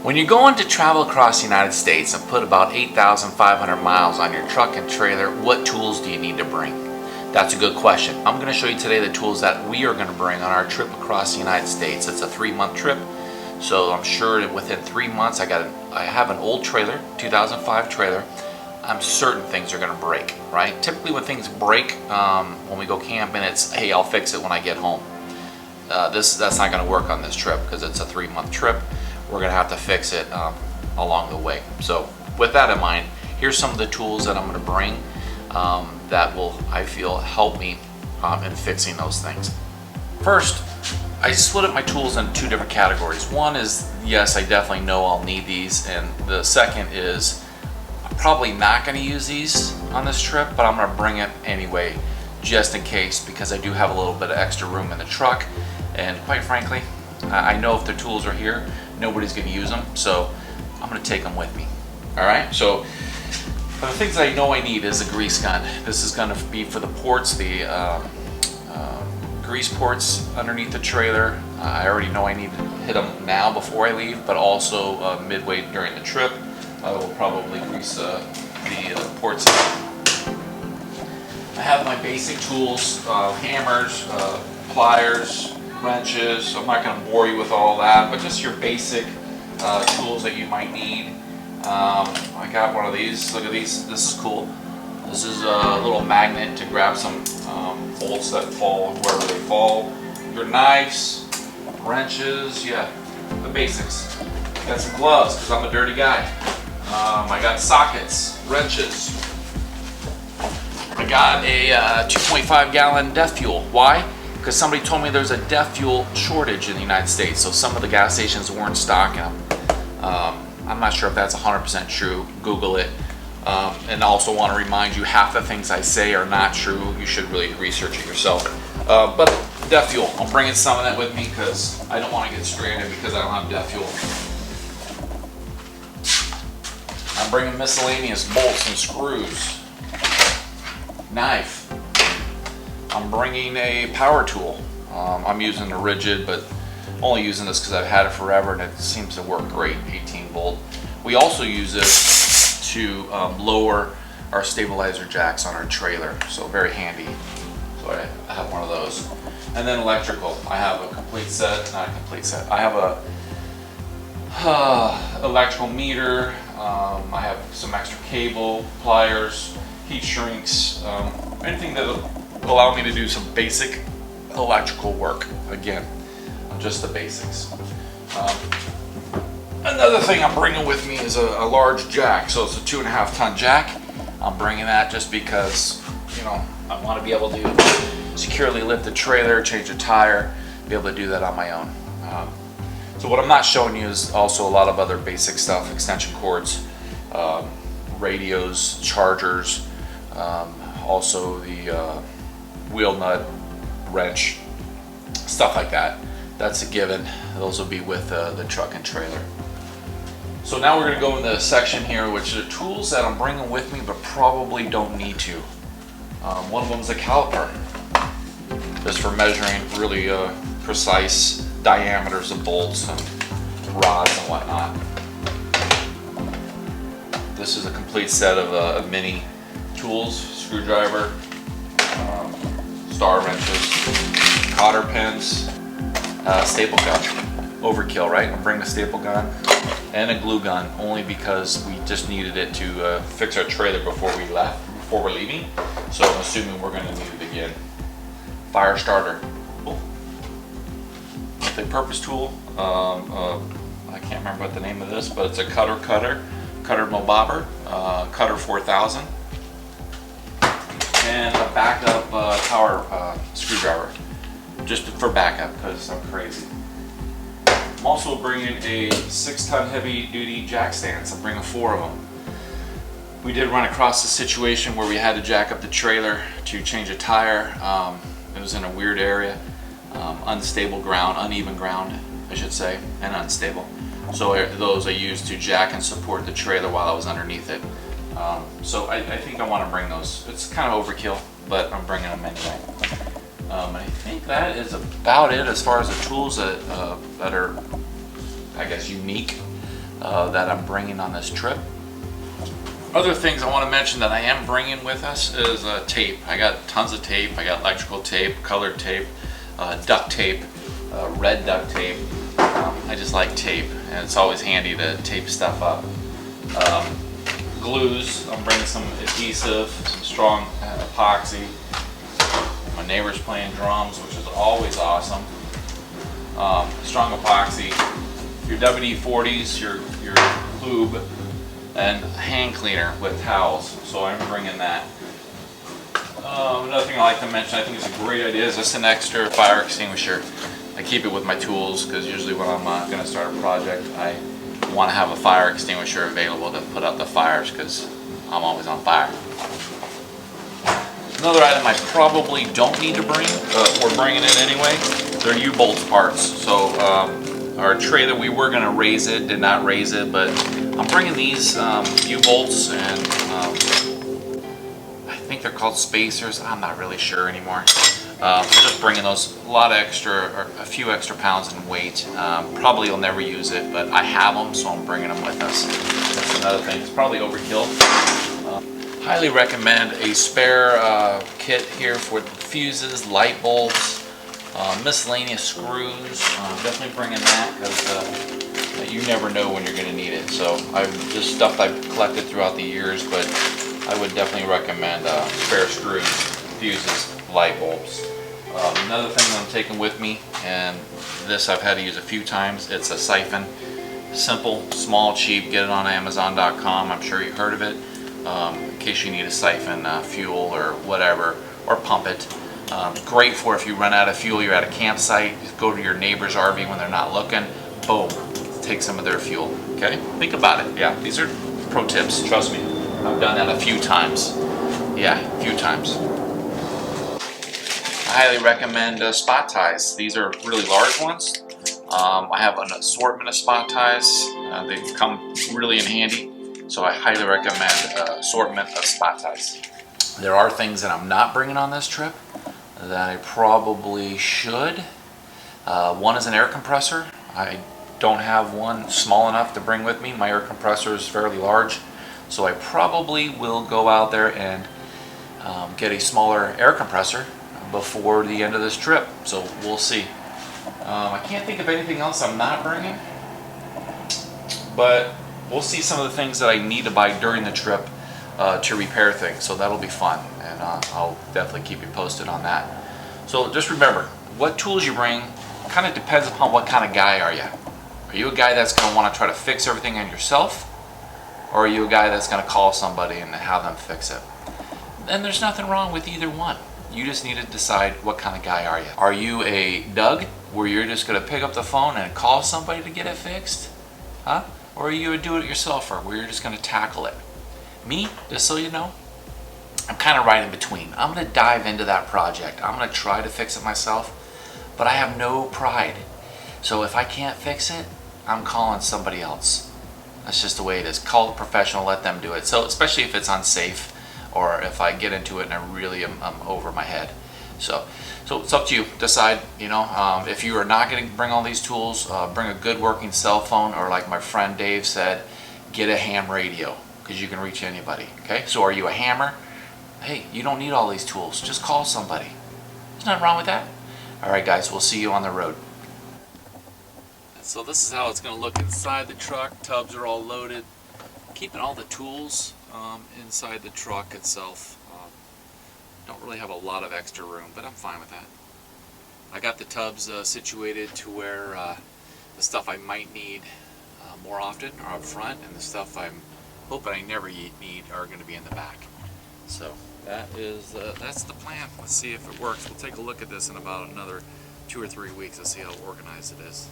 When you're going to travel across the United States and put about 8,500 miles on your truck and trailer, what tools do you need to bring? That's a good question. I'm going to show you today the tools that we are going to bring on our trip across the United States. It's a 3-month trip, so I'm sure that within 3 months I have an old trailer, 2005 trailer. I'm certain things are going to break, right? Typically when things break, when we go camping, it's, hey, I'll fix it when I get home. That's not going to work on this trip because it's a 3-month trip. We're going to have to fix it along the way. So with that in mind, here's some of the tools that I'm going to bring that will, I feel, help me in fixing those things. First, I split up my tools into 2 different categories. One is, yes, I definitely know I'll need these, and the second is I'm probably not going to use these on this trip, but I'm going to bring it anyway, just in case, because I do have a little bit of extra room in the truck, and quite frankly, I know if the tools are here, nobody's going to use them, so I'm going to take them with me. All right, so the things I know I need is a grease gun. This is going to be for the ports, the grease ports underneath the trailer. I already know I need to hit them now before I leave, but also midway during the trip. I will probably grease the ports. I have my basic tools, hammers, pliers, wrenches. I'm not going to bore you with all that, but just your basic tools that you might need. I got one of these. Look at these. This is cool. This is a little magnet to grab some bolts that fall wherever they fall. Your knives, wrenches, yeah, the basics. Got some gloves because I'm a dirty guy. I got sockets, wrenches. I got a 2.5 gallon DEF fuel. Why? Because somebody told me there's a DEF fuel shortage in the United States, so some of the gas stations weren't stocking them. I'm not sure if that's 100% true. Google it. And also want to remind you, half the things I say are not true. You should really research it yourself. But DEF fuel, I'm bringing some of that with me because I don't want to get stranded because I don't have DEF fuel. I'm bringing miscellaneous bolts and screws. Knife. I'm bringing a power tool. I'm using a Rigid, but only using this because I've had it forever and it seems to work great, 18 volt. We also use this to lower our stabilizer jacks on our trailer, so very handy. So I have one of those. And then electrical. I have a complete set, not a complete set. I have a electrical meter. I have some extra cable, pliers, heat shrinks, anything that will allow me to do some basic electrical work. Again, just the basics. Another thing I'm bringing with me is a large jack. So it's a 2.5 ton jack. I'm bringing that just because, you know, I want to be able to securely lift the trailer, change a tire, be able to do that on my own. So what I'm not showing you is also a lot of other basic stuff, extension cords, radios, chargers, also the wheel nut, wrench, stuff like that. That's a given. Those will be with the truck and trailer. So now we're going to go in the section here, which are tools that I'm bringing with me but probably don't need to. One of them is a caliper, just for measuring really precise diameters of bolts and rods and whatnot. This is a complete set of mini tools: screwdriver, star wrenches, cotter pins, staple gun. Overkill, right? I'm bringing a staple gun and a glue gun only because we just needed it to fix our trailer before we're leaving. So I'm assuming we're going to need it again. Fire starter. Cool. Multi-purpose tool. I can't remember what the name of this, but it's a cutter no bobber, cutter 4000, and a backup power screwdriver, just for backup because I'm crazy. I'm also bringing a 6-ton heavy-duty jack stands. I'm bringing 4 of them. We did run across a situation where we had to jack up the trailer to change a tire. It was in a weird area, unstable ground, uneven ground, I should say, and unstable. So those I used to jack and support the trailer while I was underneath it. So I think I want to bring those. It's kind of overkill, but I'm bringing them anyway. I think that is about it as far as the tools that are, I guess, unique. that I'm bringing on this trip. Other things I want to mention that I am bringing with us is tape. I got tons of tape. I got electrical tape, colored tape, duct tape, red duct tape. I just like tape, and it's always handy to tape stuff up. Glues, I'm bringing some adhesive, some strong epoxy. My neighbor's playing drums, which is always awesome. Strong epoxy, your WD-40s, your lube, and hand cleaner with towels. So I'm bringing that. Another thing I like to mention, I think it's a great idea, is just an extra fire extinguisher. I keep it with my tools because usually when I'm going to start a project, I want to have a fire extinguisher available to put out the fires because I'm always on fire. Another item I probably don't need to bring, but we're bringing it anyway, they're U-bolts parts. So our trailer, we were going to raise it, did not raise it, but I'm bringing these U-bolts, and I think they're called spacers. I'm not really sure anymore. Just bringing those, a few extra pounds in weight. Probably will never use it, but I have them, so I'm bringing them with us. That's another thing. It's probably overkill. Highly recommend a spare kit here for fuses, light bulbs, miscellaneous screws. Definitely bringing that because you never know when you're going to need it. So this stuff I've collected throughout the years, but I would definitely recommend spare screws, fuses, light bulbs. Another thing that I'm taking with me, and this I've had to use a few times, it's a siphon. Simple, small, cheap, get it on Amazon.com. I'm sure you've heard of it. In case you need a siphon fuel or whatever, or pump it. Great for if you run out of fuel, you're at a campsite, just go to your neighbor's RV when they're not looking, boom, take some of their fuel. Okay, think about it. Yeah, these are pro tips, trust me. I've done that a few times. Yeah, a few times. I highly recommend spot ties. These are really large ones. I have an assortment of spot ties. They come really in handy. So I highly recommend assortment of spot ties. There are things that I'm not bringing on this trip that I probably should. One is an air compressor. I don't have one small enough to bring with me. My air compressor is fairly large. So I probably will go out there and get a smaller air compressor before the end of this trip. So we'll see. I can't think of anything else I'm not bringing. But we'll see some of the things that I need to buy during the trip to repair things, so that'll be fun, and I'll definitely keep you posted on that. So just remember, what tools you bring kind of depends upon what kind of guy are you. Are you a guy that's going to want to try to fix everything on yourself, or are you a guy that's going to call somebody and have them fix it? And there's nothing wrong with either one. You just need to decide what kind of guy are you. Are you a Doug, where you're just going to pick up the phone and call somebody to get it fixed? Huh? Or are you a do-it-yourselfer where you're just going to tackle it? Me, just so you know, I'm kind of right in between. I'm going to dive into that project. I'm going to try to fix it myself, but I have no pride. So if I can't fix it, I'm calling somebody else. That's just the way it is. Call a professional, let them do it. So especially if it's unsafe, or if I get into it and I really am over my head. So it's up to you. Decide, if you are not going to bring all these tools, bring a good working cell phone, or like my friend Dave said, get a ham radio, because you can reach anybody. Okay, so are you a hammer? Hey, you don't need all these tools. Just call somebody. There's nothing wrong with that. All right, guys, we'll see you on the road. So this is how it's going to look inside the truck. Tubs are all loaded. Keeping all the tools inside the truck itself. Don't really have a lot of extra room, but I'm fine with that. I got the tubs situated to where the stuff I might need more often are up front, and the stuff I'm hoping I never need are going to be in the back. So that's the plan. Let's see if it works. We'll take a look at this in about another 2 or 3 weeks and see how organized it is.